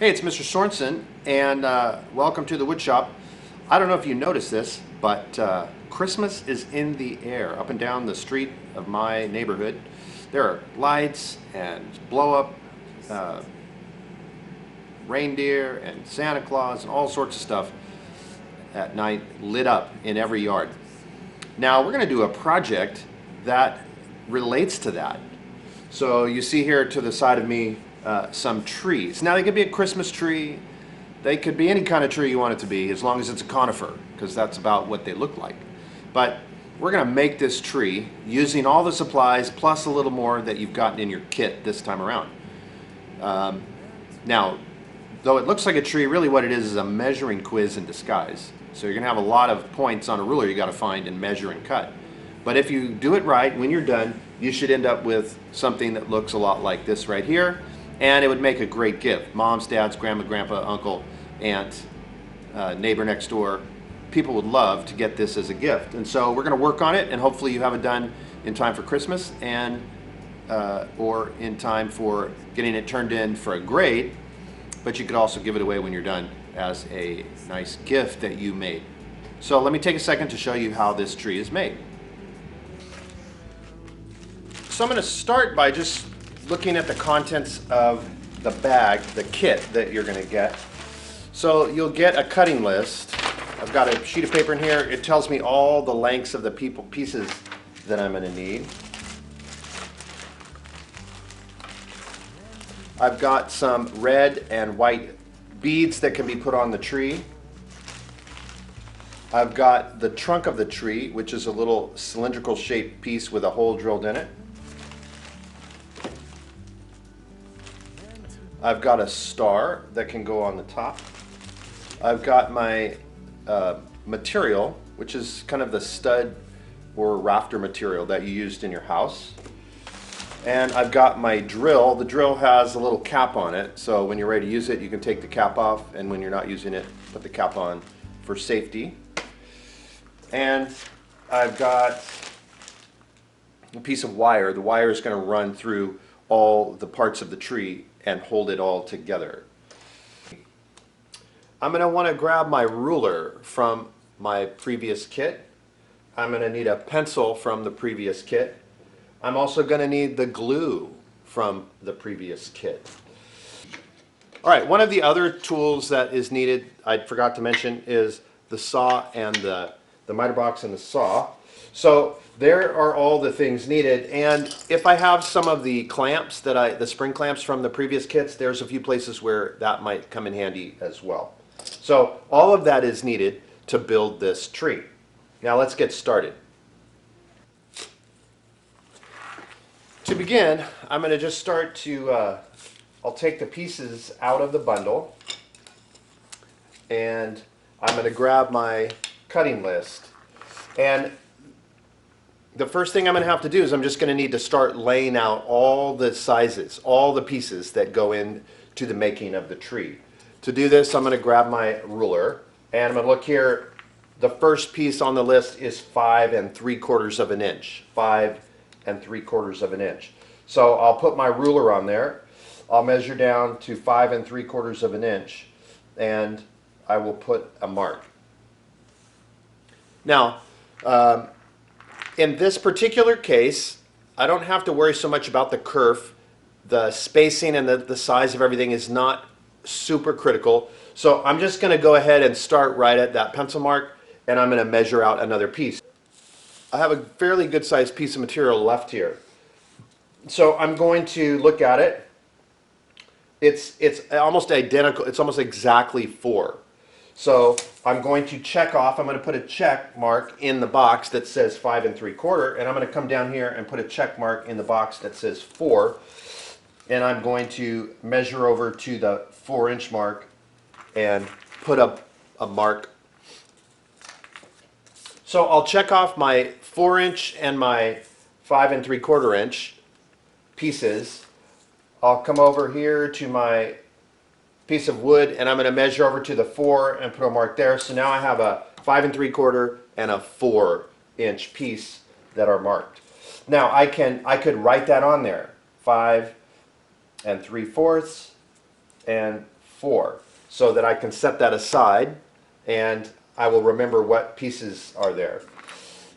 Hey, it's Mr. Sorensen, and welcome to the wood shop. I don't know if you noticed this, but Christmas is in the air up and down the street of my neighborhood. There are lights and blow-up uh, reindeer and Santa Claus and all sorts of stuff at night lit up in every yard. Now, we're going to do a project that relates to that. So you see here to the side of me some trees. Now they could be a Christmas tree, they could be any kind of tree you want it to be, as long as it's a conifer, because that's about what they look like. But we're going to make this tree using all the supplies plus a little more that you've gotten in your kit this time around. Now, though it looks like a tree, really what it is a measuring quiz in disguise. So you're going to have a lot of points on a ruler you got to find and measure and cut. But if you do it right, when you're done, you should end up with something that looks a lot like this right here. And it would make a great gift. Moms, dads, grandma, grandpa, uncle, aunt, neighbor next door. People would love to get this as a gift. And so we're going to work on it, and hopefully you have it done in time for Christmas and or in time for getting it turned in for a grade. But you could also give it away when you're done as a nice gift that you made. So let me take a second to show you how this tree is made. So I'm going to start by just looking at the contents of the bag, the kit that you're going to get. So you'll get a cutting list. I've got a sheet of paper in here. It tells me all the lengths of the pieces that I'm going to need. I've got some red and white beads that can be put on the tree. I've got the trunk of the tree, which is a little cylindrical shaped piece with a hole drilled in it. I've got a star that can go on the top. I've got my material, which is kind of the stud or rafter material that you used in your house. And I've got my drill. The drill has a little cap on it, so when you're ready to use it, you can take the cap off, and when you're not using it, put the cap on for safety. And I've got a piece of wire. The wire is going to run through all the parts of the tree and hold it all together. I'm going to want to grab my ruler from my previous kit. I'm going to need a pencil from the previous kit. I'm also going to need the glue from the previous kit. Alright, one of the other tools that is needed, I forgot to mention, is the saw and the miter box and the saw. So there are all the things needed, and if I have some of the clamps the spring clamps from the previous kits, there's a few places where that might come in handy as well. So all of that is needed to build this tree. Now let's get started. To begin, I'm going to just start to, I'll take the pieces out of the bundle, and I'm going to grab my cutting list. And the first thing I'm going to have to do is I'm just going to need to start laying out all the sizes, all the pieces that go into the making of the tree. To do this, I'm going to grab my ruler, and I'm going to look here. The first piece on the list is 5 3/4 of an inch. 5 3/4 of an inch. So I'll put my ruler on there. I'll measure down to 5 3/4 of an inch, and I will put a mark. Now, in this particular case, I don't have to worry so much about the kerf. The spacing and the size of everything is not super critical. So I'm just going to go ahead and start right at that pencil mark, and I'm going to measure out another piece. I have a fairly good sized piece of material left here. So I'm going to look at it. It's almost identical. It's almost exactly 4. So I'm going to check off. I'm going to put a check mark in the box that says 5 3/4, and I'm going to come down here and put a check mark in the box that says 4, and I'm going to measure over to the 4-inch mark and put up a mark. So I'll check off my 4-inch and my 5 3/4 inch pieces. I'll come over here to my piece of wood, and I'm going to measure over to the 4 and put a mark there. So now I have a 5 3/4 and a 4-inch piece that are marked. Now I could write that on there, 5 3/4 and 4, so that I can set that aside and I will remember what pieces are there.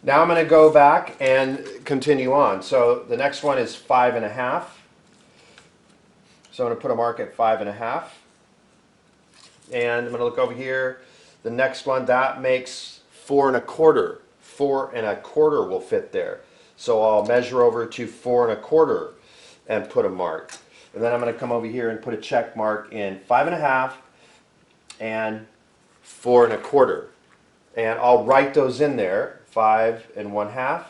Now I'm going to go back and continue on. So the next one is 5.5. So I'm going to put a mark at 5.5. And I'm going to look over here. The next one, that makes 4.25. 4.25 will fit there. So I'll measure over to 4.25 and put a mark. And then I'm going to come over here and put a check mark in 5.5 and 4.25. And I'll write those in there, 5.5,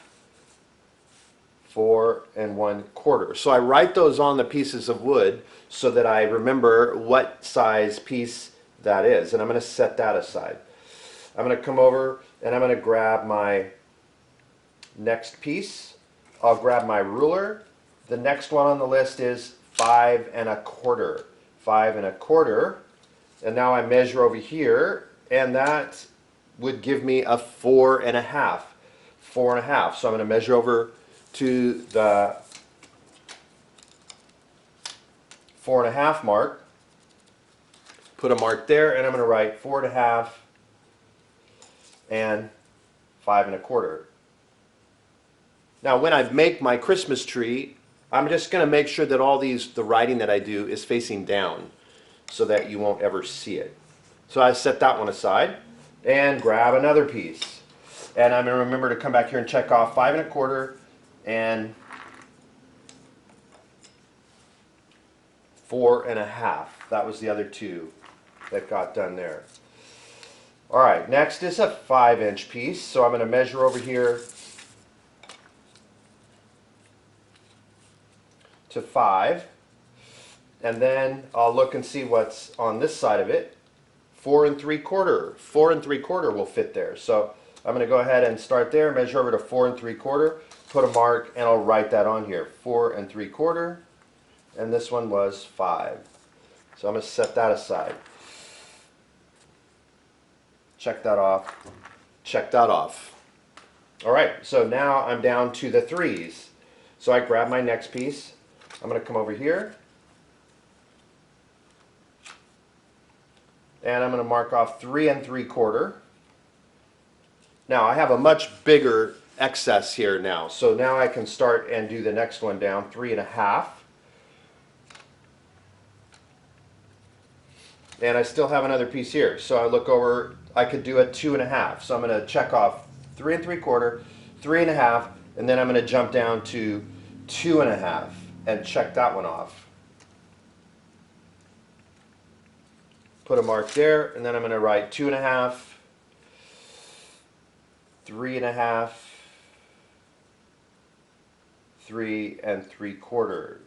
4.25. So I write those on the pieces of wood so that I remember what size piece that is. And I'm going to set that aside. I'm going to come over and I'm going to grab my next piece. I'll grab my ruler. The next one on the list is 5.25. 5.25. And now I measure over here, and that would give me a 4.5. 4.5. So I'm going to measure over to the 4.5 mark. Put a mark there, and I'm going to write 4.5 and 5.25. Now when I make my Christmas tree, I'm just going to make sure that all the writing that I do is facing down so that you won't ever see it. So I set that one aside and grab another piece. And I'm going to remember to come back here and check off 5.25 and 4.5. That was the other two that got done there. Alright, next is a 5-inch piece. So I'm going to measure over here to 5. And then I'll look and see what's on this side of it. 4.75. 4.75 will fit there. So I'm going to go ahead and start there, measure over to 4.75, put a mark, and I'll write that on here. 4.75, and this one was 5. So I'm going to set that aside. Check that off. Check that off. Alright, so now I'm down to the 3s. So I grab my next piece. I'm going to come over here. And I'm going to mark off 3.75. Now I have a much bigger excess here now. So now I can start and do the next one down, 3.5. And I still have another piece here. So I look over, I could do a 2.5. So I'm going to check off 3.75, 3.5, and then I'm going to jump down to 2.5 and check that one off. Put a mark there, and then I'm going to write 2.5, 3.5, 3.75.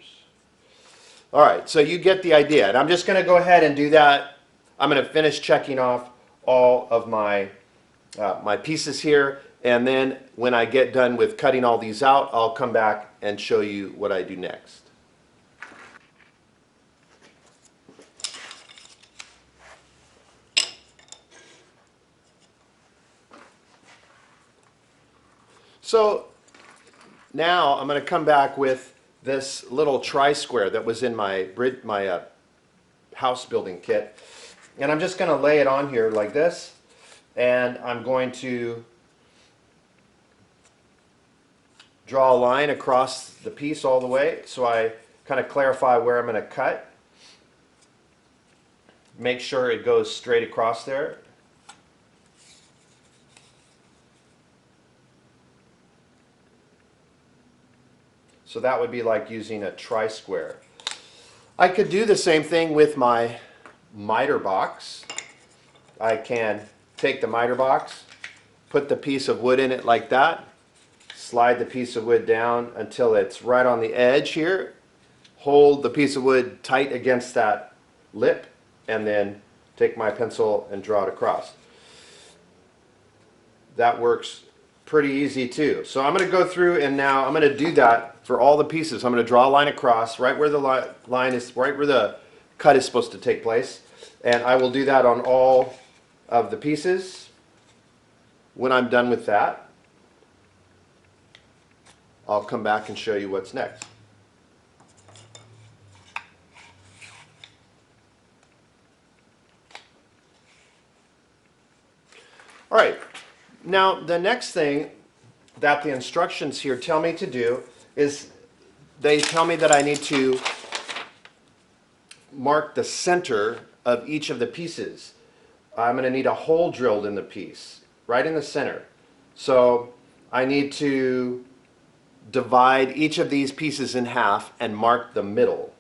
All right, so you get the idea. And I'm just going to go ahead and do that. I'm going to finish checking off all of my my pieces here, and then when I get done with cutting all these out, I'll come back and show you what I do next. So now I'm going to come back with this little tri-square that was in my house building kit, and I'm just going to lay it on here like this, and I'm going to draw a line across the piece all the way so I kind of clarify where I'm going to cut. Make sure it goes straight across there. So that would be like using a tri-square. I could do the same thing with my miter box. I can take the miter box, put the piece of wood in it like that, slide the piece of wood down until it's right on the edge here, hold the piece of wood tight against that lip, and then take my pencil and draw it across. That works pretty easy too. So I'm going to go through and now I'm going to do that for all the pieces. I'm going to draw a line across right where the line is, right where the cut is supposed to take place, and I will do that on all of the pieces. When I'm done with that, I'll come back and show you what's next. Now, the next thing that the instructions here tell me to do is they tell me that I need to mark the center of each of the pieces. I'm going to need a hole drilled in the piece, right in the center. So I need to divide each of these pieces in half and mark the middle.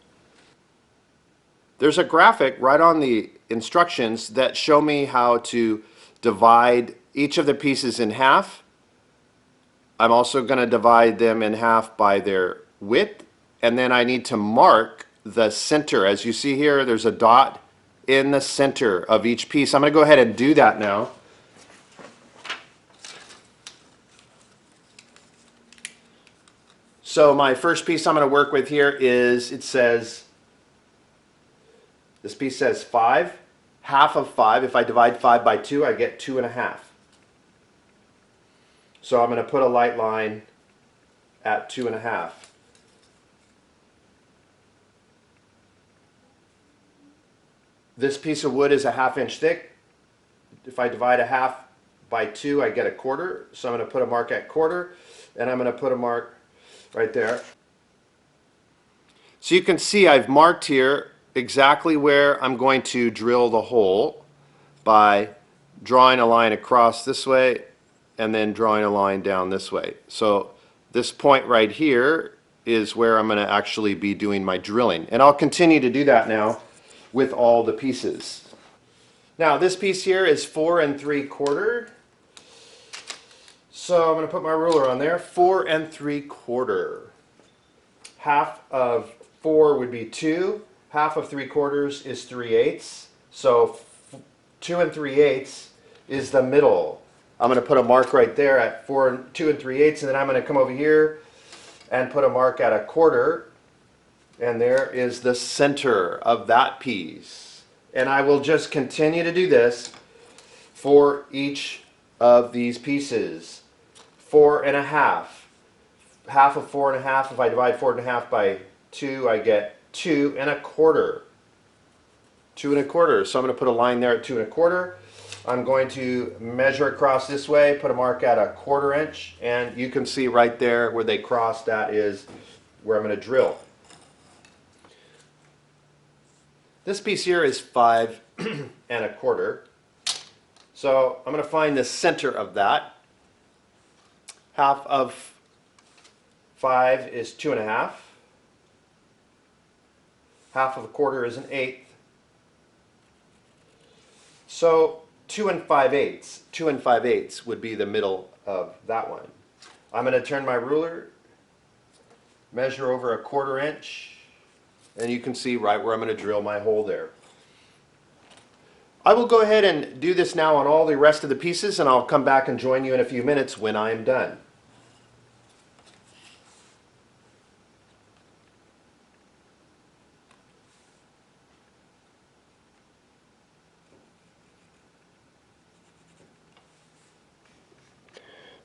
There's a graphic right on the instructions that show me how to divide each of the pieces in half. I'm also going to divide them in half by their width, and then I need to mark the center. As you see here, there's a dot in the center of each piece. I'm going to go ahead and do that now. So my first piece I'm going to work with here is, this piece says 5, half of 5. If I divide 5 by 2, I get 2.5. So I'm going to put a light line at 2.5. This piece of wood is a 1/2 inch thick. If I divide a half by 2, I get a quarter. So I'm going to put a mark at quarter, and I'm going to put a mark right there. So you can see I've marked here exactly where I'm going to drill the hole by drawing a line across this way and then drawing a line down this way. So this point right here is where I'm going to actually be doing my drilling. And I'll continue to do that now with all the pieces. Now this piece here is 4 3/4. So I'm going to put my ruler on there. 4 3/4. Half of 4 would be 2. Half of 3/4 is 3/8. So 2 3/8 is the middle. I'm going to put a mark right there at 2 3/8, and then I'm going to come over here and put a mark at a quarter. And there is the center of that piece. And I will just continue to do this for each of these pieces. 4.5. Half of 4.5, if I divide 4.5 by 2, I get 2.25. 2.25. So I'm going to put a line there at 2.25. I'm going to measure across this way, put a mark at a 1/4 inch, and you can see right there where they cross, that is where I'm going to drill. This piece here is 5 1/4. So I'm going to find the center of that. Half of 5 is 2.5. Half of a quarter is 1/8. So 2 5/8. 2 5/8 would be the middle of that one. I'm going to turn my ruler, measure over a 1/4 inch, and you can see right where I'm going to drill my hole there. I will go ahead and do this now on all the rest of the pieces, and I'll come back and join you in a few minutes when I am done.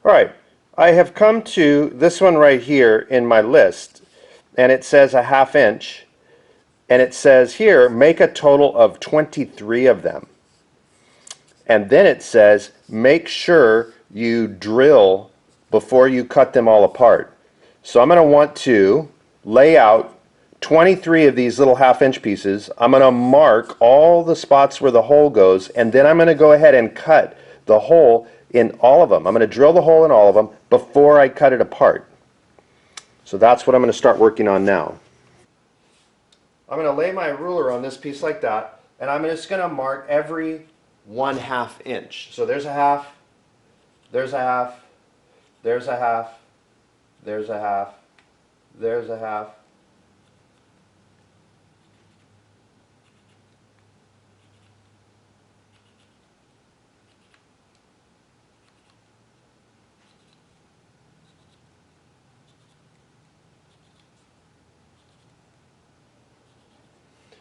All right, I have come to this one right here in my list, and it says a 1/2 inch, and it says here make a total of 23 of them. And then it says make sure you drill before you cut them all apart. So I'm going to want to lay out 23 of these little 1/2 inch pieces. I'm going to mark all the spots where the hole goes, and then I'm going to go ahead and cut the hole in all of them. I'm going to drill the hole in all of them before I cut it apart. So that's what I'm going to start working on now. I'm going to lay my ruler on this piece like that, and I'm just going to mark every 1/2 inch. So there's a half, there's a half, there's a half, there's a half, there's a half.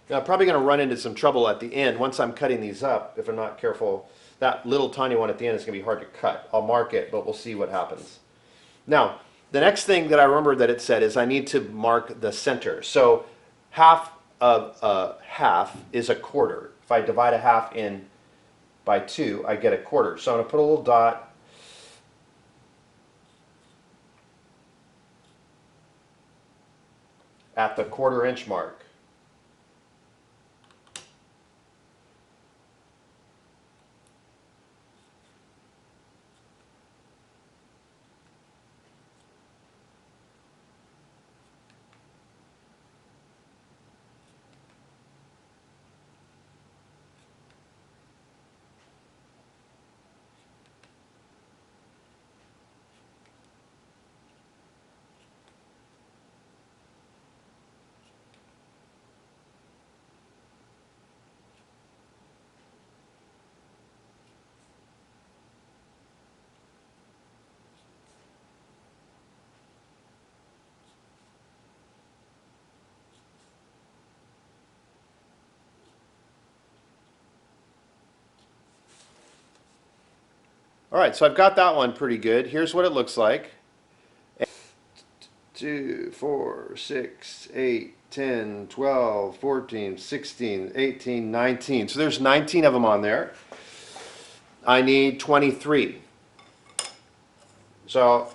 Now, I'm probably going to run into some trouble at the end once I'm cutting these up. If I'm not careful, that little tiny one at the end is going to be hard to cut. I'll mark it, but we'll see what happens. Now, the next thing that I remember that it said is I need to mark the center. So half of a half is a quarter. If I divide a half in by 2, I get a quarter. So I'm going to put a little dot at the 1/4 inch mark. All right, so I've got that one pretty good. Here's what it looks like. 2, 4, 6, 8, 10, 12, 14, 16, 18, 19. So there's 19 of them on there. I need 23. So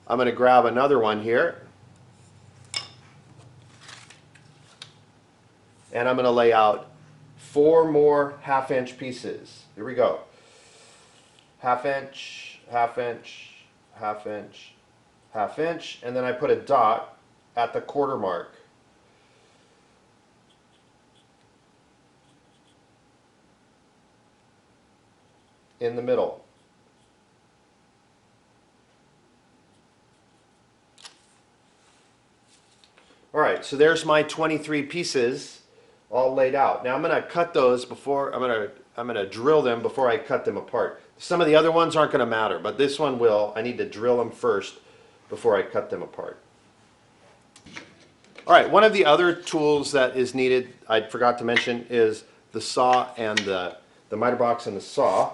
I'm going to grab another one here. And I'm going to lay out 4 more 1/2 inch pieces. Here we go. 1/2 inch, 1/2 inch, 1/2 inch, 1/2 inch, and then I put a dot at the 1/4 mark. In the middle. All right, so there's my 23 pieces all laid out. Now I'm going to cut those before I'm going to drill them before I cut them apart. Some of the other ones aren't going to matter, but this one will. I need to drill them first before I cut them apart. All right, one of the other tools that is needed, I forgot to mention, is the saw and the miter box and the saw.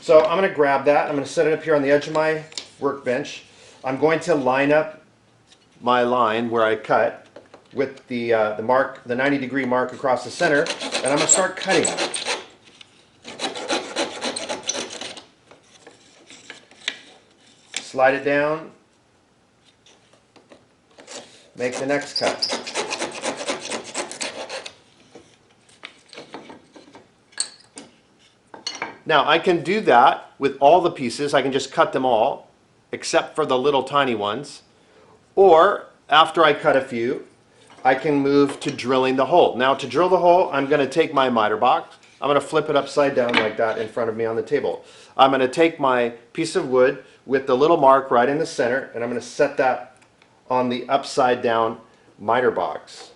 So I'm going to grab that. I'm going to set it up here on the edge of my workbench. I'm going to line up my line where I cut with the mark, the 90-degree mark across the center, and I'm going to start cutting. Slide it down. Make the next cut. Now I can do that with all the pieces. I can just cut them all, except for the little tiny ones. Or after I cut a few, I can move to drilling the hole. Now to drill the hole, I'm going to take my miter box. I'm going to flip it upside down like that in front of me on the table. I'm going to take my piece of wood with the little mark right in the center, and I'm going to set that on the upside down miter box.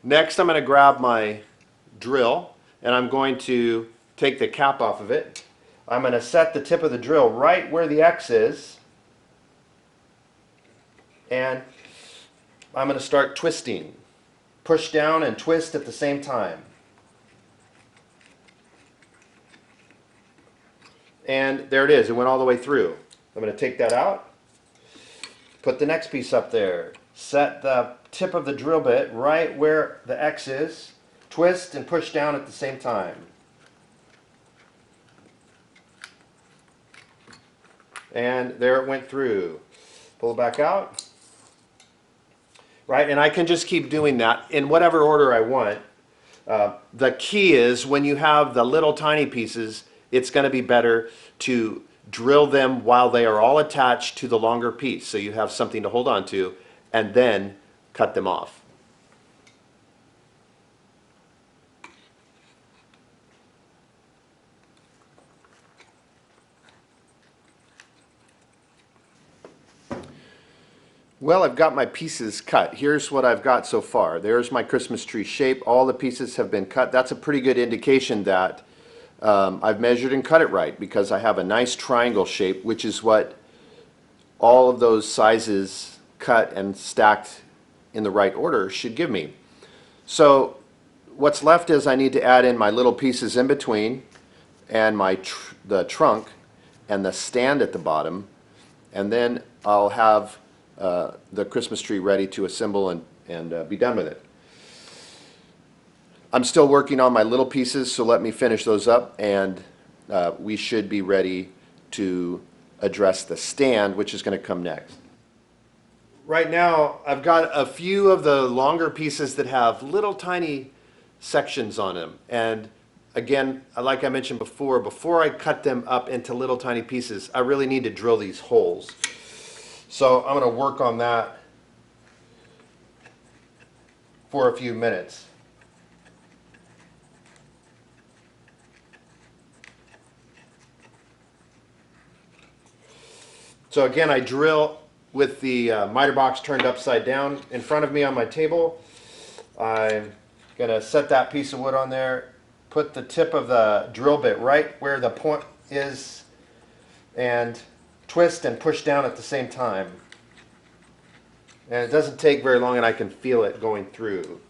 Next, I'm going to grab my drill, and I'm going to take the cap off of it. I'm going to set the tip of the drill right where the X is, and I'm going to start twisting. Push down and twist at the same time. And there it is. It went all the way through. I'm going to take that out. Put the next piece up there. Set the tip of the drill bit right where the X is. Twist and push down at the same time. And there it went through. Pull it back out. Right, and I can just keep doing that in whatever order I want. The key is when you have the little tiny pieces, it's going to be better to drill them while they are all attached to the longer piece, so you have something to hold on to, and then cut them off. Well, I've got my pieces cut. Here's what I've got so far. There's my Christmas tree shape. All the pieces have been cut. That's a pretty good indication that I've measured and cut it right, because I have a nice triangle shape, which is what all of those sizes cut and stacked in the right order should give me. So what's left is I need to add in my little pieces in between, and the trunk and the stand at the bottom, and then I'll have the Christmas tree ready to assemble and be done with it. I'm still working on my little pieces, so let me finish those up, and we should be ready to address the stand, which is going to come next. Right now, I've got a few of the longer pieces that have little tiny sections on them. And again, like I mentioned before I cut them up into little tiny pieces, I really need to drill these holes. So I'm going to work on that for a few minutes. So again, I drill with the miter box turned upside down in front of me on my table. I'm going to set that piece of wood on there, put the tip of the drill bit right where the point is, and twist and push down at the same time. And it doesn't take very long, and I can feel it going through.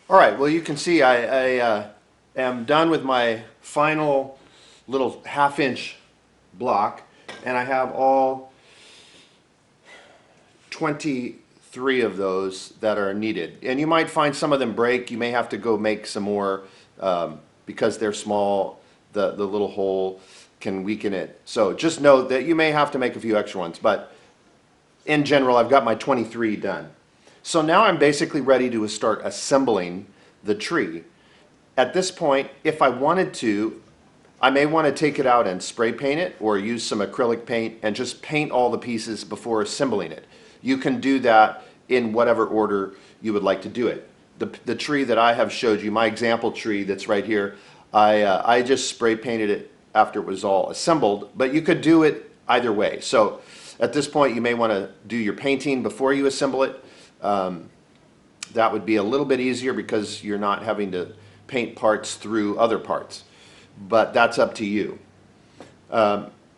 All right, well, you can see I am done with my final little half-inch block, and I have all 23 of those that are needed. And you might find some of them break. You may have to go make some more because they're small. The little hole can weaken it. So just know that you may have to make a few extra ones, but in general, I've got my 23 done. So now I'm basically ready to start assembling the tree. At this point, if I wanted to, I may want to take it out and spray paint it or use some acrylic paint and just paint all the pieces before assembling it. You can do that in whatever order you would like to do it. The tree that I have showed you, my example tree that's right here, I just spray painted it after it was all assembled, but you could do it either way. So at this point, you may want to do your painting before you assemble it. That would be a little bit easier because you're not having to paint parts through other parts, but that's up to you.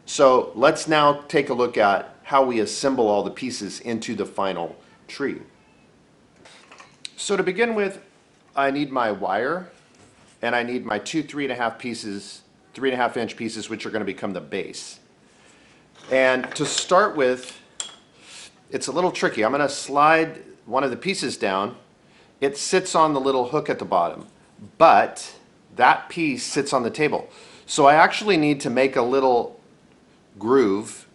So let's now take a look at how we assemble all the pieces into the final tree. So to begin with, I need my wire, and I need my two 3.5 inch pieces, which are going to become the base. And to start with, it's a little tricky. I'm going to slide one of the pieces down. It sits on the little hook at the bottom, but that piece sits on the table. So I actually need to make a little groove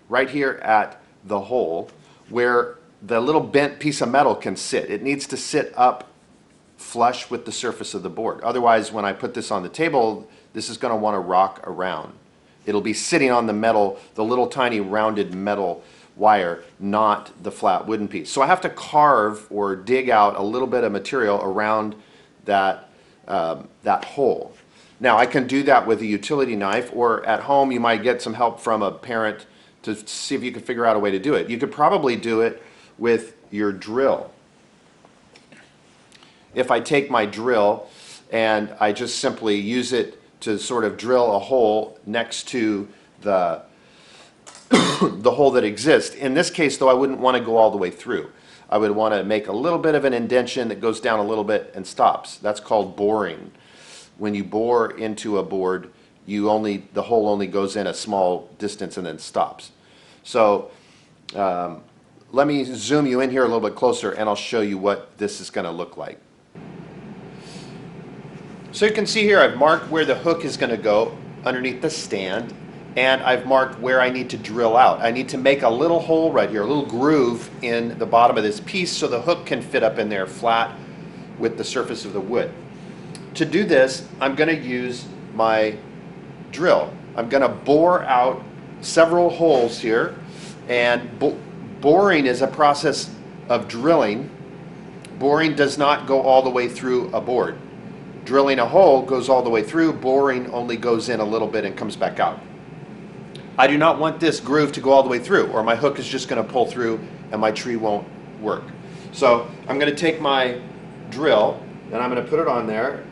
right here at the hole where the little bent piece of metal can sit. It needs to sit up flush with the surface of the board. Otherwise, when I put this on the table, this is going to want to rock around. It'll be sitting on the metal, the little tiny rounded metal wire, not the flat wooden piece. So I have to carve or dig out a little bit of material around that, that hole. Now I can do that with a utility knife, or at home you might get some help from a parent to see if you can figure out a way to do it. You could probably do it with your drill. If I take my drill and I just simply use it to sort of drill a hole next to the the hole that exists. In this case, though, I wouldn't want to go all the way through. I would want to make a little bit of an indentation that goes down a little bit and stops. That's called boring. When you bore into a board, the hole only goes in a small distance and then stops. So let me zoom you in here a little bit closer, and I'll show you what this is going to look like. So you can see here I've marked where the hook is going to go underneath the stand, and I've marked where I need to drill out. I need to make a little hole right here, a little groove in the bottom of this piece so the hook can fit up in there flat with the surface of the wood. To do this, I'm going to use my drill. I'm going to bore out several holes here, and boring is a process of drilling. Boring does not go all the way through a board. Drilling a hole goes all the way through. Boring only goes in a little bit and comes back out. I do not want this groove to go all the way through, or my hook is just going to pull through and my tree won't work. So I'm going to take my drill and I'm going to put it on there,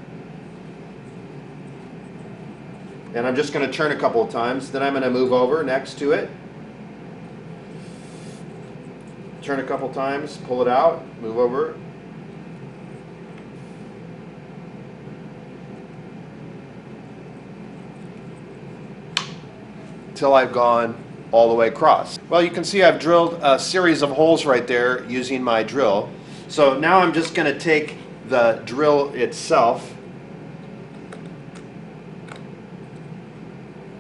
and I'm just going to turn a couple of times. Then I'm going to move over next to it, turn a couple times, pull it out, move over, till I've gone all the way across. Well, you can see I've drilled a series of holes right there using my drill. So now I'm just going to take the drill itself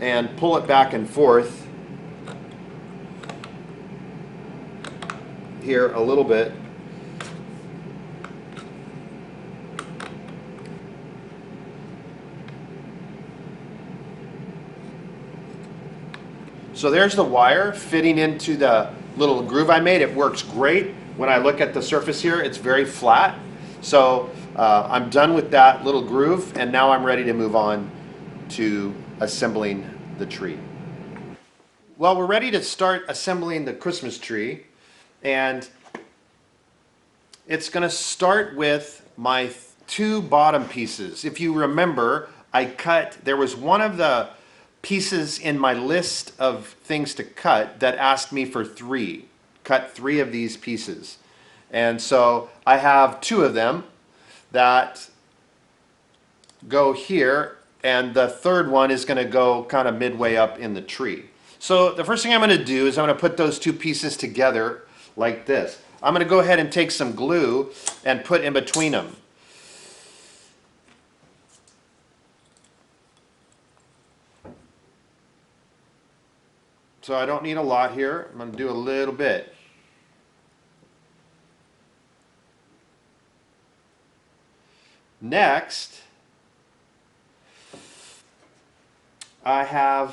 and pull it back and forth here a little bit. So there's the wire fitting into the little groove I made. It works great. When I look at the surface here, it's very flat. So I'm done with that little groove, and now I'm ready to move on to assembling the tree. Well, we're ready to start assembling the Christmas tree, and it's going to start with my two bottom pieces. If you remember, there was one of the pieces in my list of things to cut that asked me for cut 3 of these pieces. And so I have 2 of them that go here, and the third one is going to go kind of midway up in the tree. So the first thing I'm going to do is I'm going to put those 2 pieces together like this. I'm going to go ahead and take some glue and put in between them. So I don't need a lot here. I'm going to do a little bit. Next, I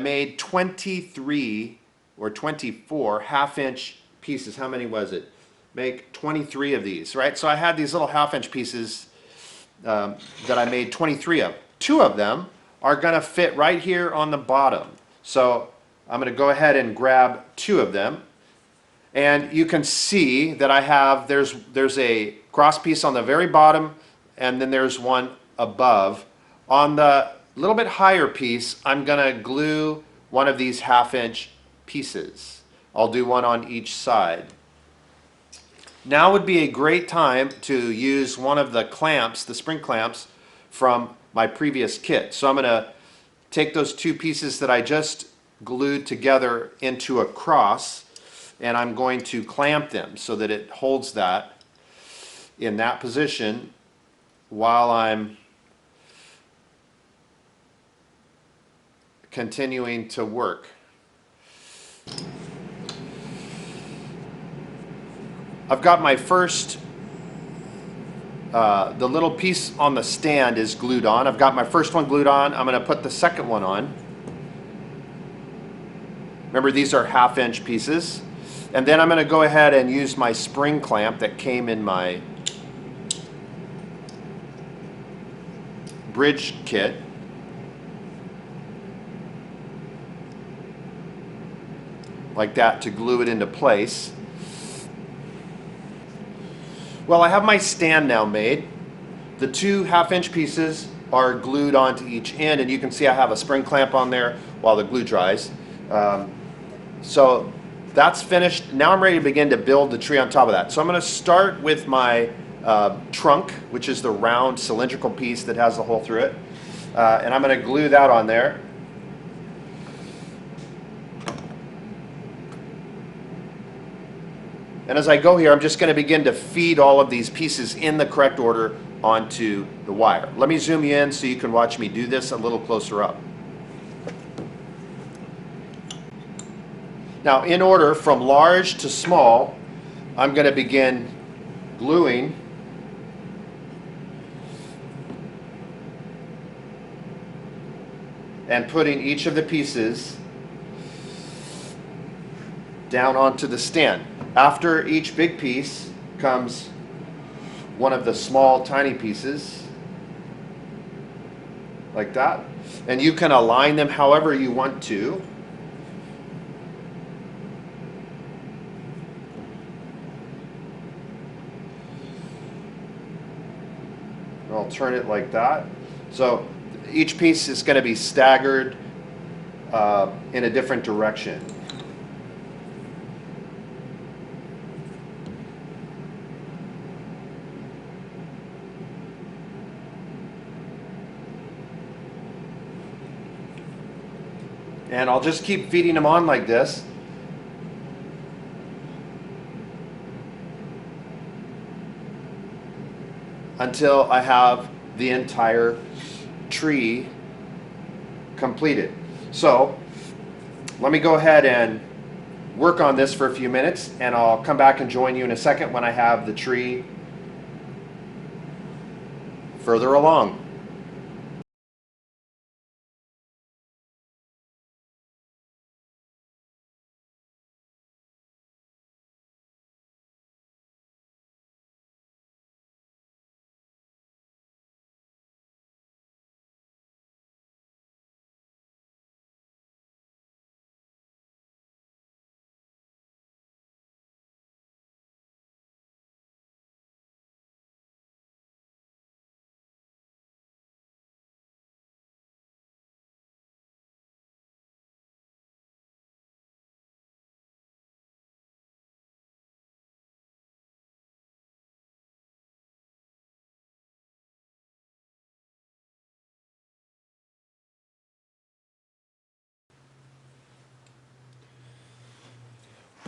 made 23 or 24 half-inch pieces. How many was it? Make 23 of these, right? So I had these little half-inch pieces that I made 23 of. 2 of them are going to fit right here on the bottom. So I'm going to go ahead and grab 2 of them. And you can see that there's a cross piece on the very bottom, and then there's one above. On the little bit higher piece, I'm going to glue one of these half-inch pieces. I'll do one on each side. Now would be a great time to use one of the clamps, the spring clamps, from my previous kit. So I'm going to take those 2 pieces that I just glued together into a cross, and I'm going to clamp them so that it holds that in that position while I'm continuing to work. I've got my first, the little piece on the stand is glued on. I've got my first one glued on. I'm going to put the second one on. Remember, these are half-inch pieces. And then I'm going to go ahead and use my spring clamp that came in my bridge kit. Like that, to glue it into place. Well, I have my stand now made. The 2 half-inch pieces are glued onto each end, and you can see I have a spring clamp on there while the glue dries. So that's finished. Now I'm ready to begin to build the tree on top of that. So I'm going to start with my trunk, which is the round cylindrical piece that has the hole through it. And I'm going to glue that on there. And as I go here, I'm just going to begin to feed all of these pieces in the correct order onto the wire. Let me zoom you in so you can watch me do this a little closer up. Now, in order from large to small, I'm going to begin gluing and putting each of the pieces down onto the stand. After each big piece comes one of the small, tiny pieces, like that. And you can align them however you want to. I'll turn it like that. So each piece is going to be staggered in a different direction. And I'll just keep feeding them on like this until I have the entire tree completed. So let me go ahead and work on this for a few minutes, and I'll come back and join you in a second when I have the tree further along.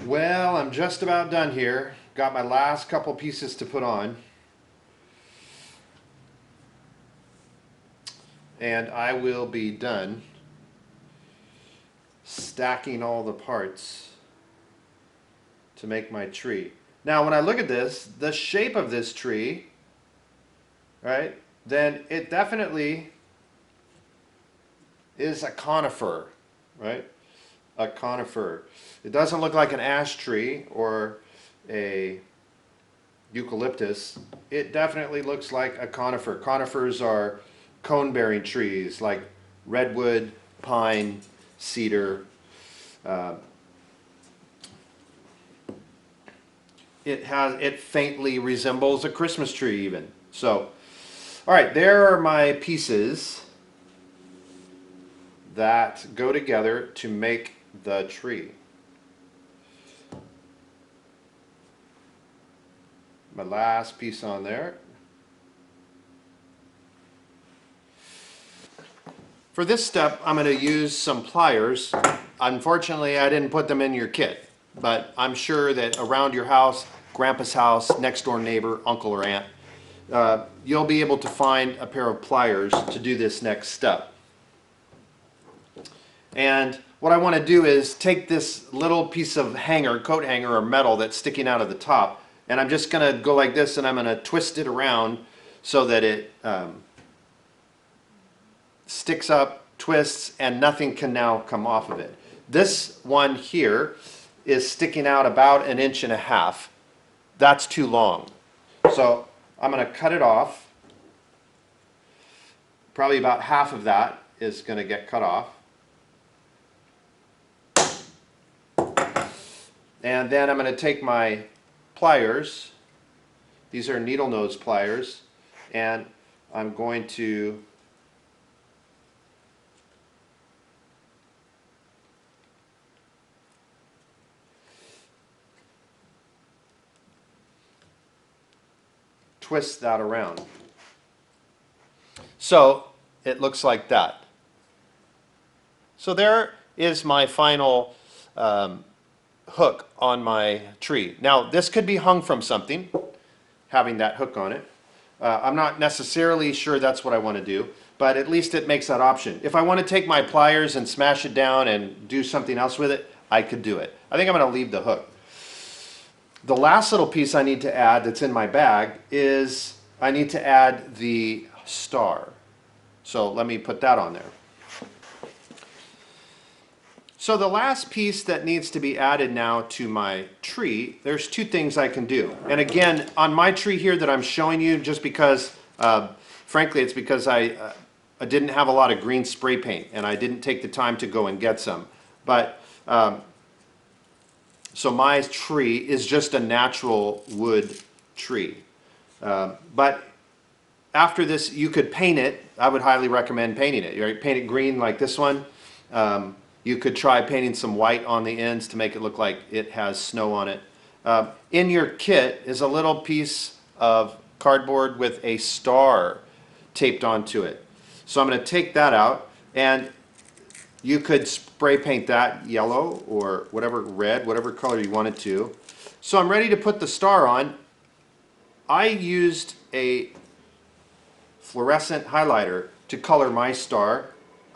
Well, I'm just about done here. Got my last couple pieces to put on. And I will be done stacking all the parts to make my tree. Now, when I look at this, the shape of this tree, right, then it definitely is a conifer, right? A conifer. It doesn't look like an ash tree or a eucalyptus. It definitely looks like a conifer. Conifers are cone-bearing trees like redwood, pine, cedar. It faintly resembles a Christmas tree even. So, all right, there are my pieces that go together to make the tree. My last piece on there. For this step, I'm going to use some pliers. Unfortunately, I didn't put them in your kit, but I'm sure that around your house, grandpa's house, next door neighbor, uncle or aunt, you'll be able to find a pair of pliers to do this next step. And what I want to do is take this little piece of hanger, coat hanger or metal that's sticking out of the top, and I'm just going to go like this, and I'm going to twist it around so that it sticks up, twists, and nothing can now come off of it. This one here is sticking out about 1.5 inches. That's too long. So I'm going to cut it off. Probably about half of that is going to get cut off. And then I'm going to take my pliers. These are needle nose pliers, and I'm going to twist that around. So it looks like that. So there is my final hook on my tree. Now this could be hung from something, having that hook on it. I'm not necessarily sure that's what I want to do, but at least it makes that option. If I want to take my pliers and smash it down and do something else with it, I could do it. I think I'm going to leave the hook. The last little piece I need to add that's in my bag is I need to add the star. So let me put that on there. So the last piece that needs to be added now to my tree, there's two things I can do. And again, on my tree here that I'm showing you, just because, frankly, it's because I didn't have a lot of green spray paint and I didn't take the time to go and get some. But so my tree is just a natural wood tree. But after this, you could paint it. I would highly recommend painting it. Right? Paint it green like this one. You could try painting some white on the ends to make it look like it has snow on it. In your kit is a little piece of cardboard with a star taped onto it. So I'm going to take that out, and You could spray paint that yellow or whatever red, whatever color you wanted to. So I'm ready to put the star on. I used a fluorescent highlighter to color my star.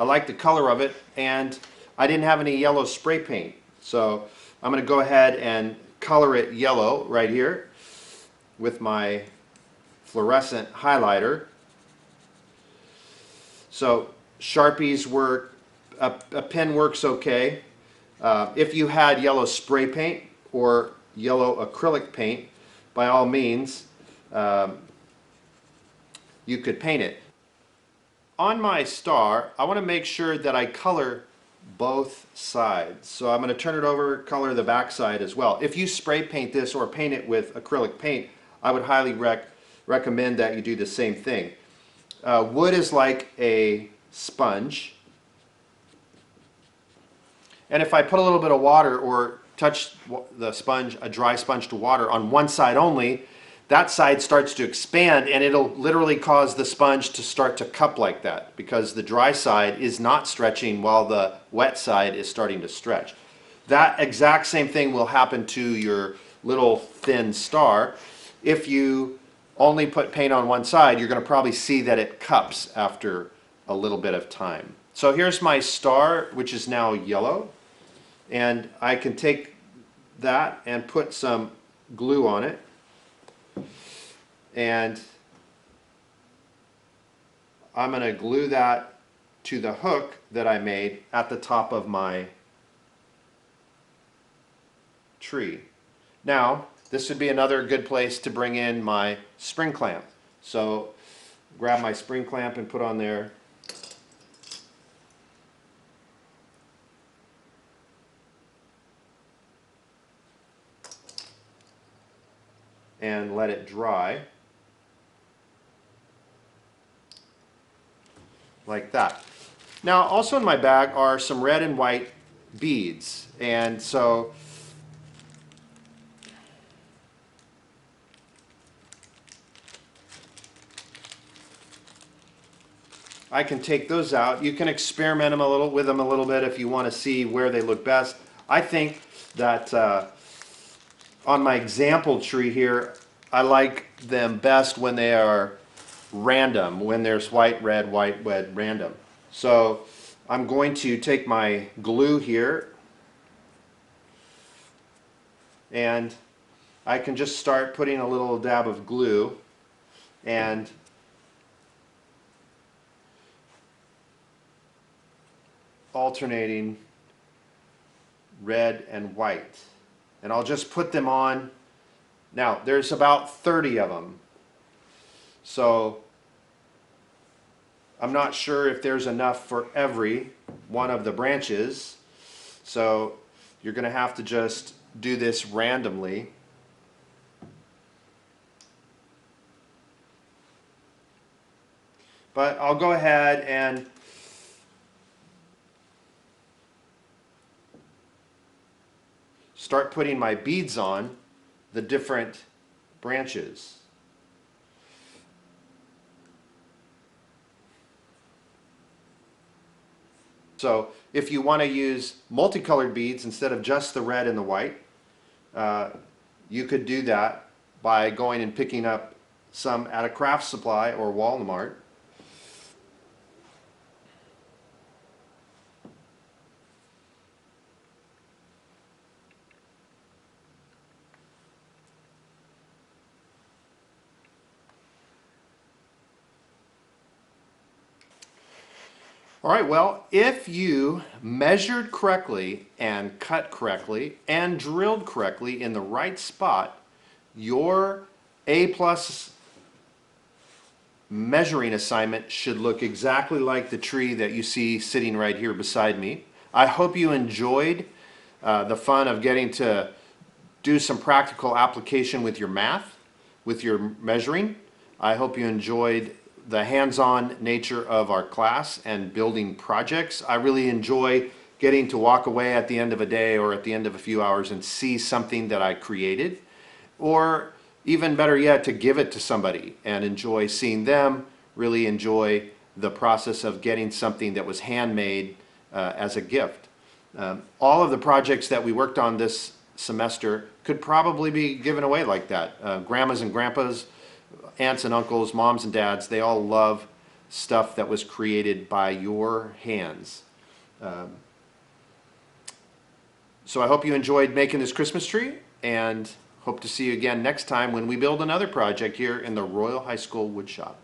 I like the color of it, and I didn't have any yellow spray paint. So I'm going to go ahead and color it yellow right here with my fluorescent highlighter. So Sharpies work, a pen works okay. If you had yellow spray paint or yellow acrylic paint, by all means, you could paint it. On my star, I want to make sure that I color both sides. So I'm going to turn it over, color the back side as well. If you spray paint this or paint it with acrylic paint, I would highly recommend that you do the same thing. Wood is like a sponge, and if I put a little bit of water or touch the sponge, a dry sponge to water on one side only, that side starts to expand, and it'll literally cause the sponge to start to cup like that because the dry side is not stretching while the wet side is starting to stretch. That exact same thing will happen to your little thin star. If you only put paint on one side, you're going to probably see that it cups after a little bit of time. So here's my star, which is now yellow, and I can take that and put some glue on it, and I'm going to glue that to the hook that I made at the top of my tree. Now, this would be another good place to bring in my spring clamp. So grab my spring clamp and put on there. And let it dry like that. Now, also in my bag are some red and white beads, and so I can take those out. You can experiment them with them a little bit if you want to see where they look best. I think that on my example tree here, I like them best when they are random, when there's white, red, random. So I'm going to take my glue here, and I can just start putting a little dab of glue and alternating red and white. And I'll just put them on. Now, there's about 30 of them. So I'm not sure if there's enough for every one of the branches. So you're going to have to just do this randomly. But I'll go ahead and start putting my beads on the different branches. So if you want to use multicolored beads instead of just the red and the white, you could do that by going and picking up some at a craft supply or Walmart. All right, well, if you measured correctly and cut correctly and drilled correctly in the right spot, your A+ measuring assignment should look exactly like the tree that you see sitting right here beside me. I hope you enjoyed the fun of getting to do some practical application with your math, with your measuring. I hope you enjoyed the hands-on nature of our class and building projects. I really enjoy getting to walk away at the end of a day or at the end of a few hours and see something that I created, or even better yet, to give it to somebody and enjoy seeing them really enjoy the process of getting something that was handmade as a gift. All of the projects that we worked on this semester could probably be given away like that. Grandmas and grandpas, aunts and uncles, moms and dads, they all love stuff that was created by your hands. So I hope you enjoyed making this Christmas tree, and hope to see you again next time when we build another project here in the Royal High School Woodshop.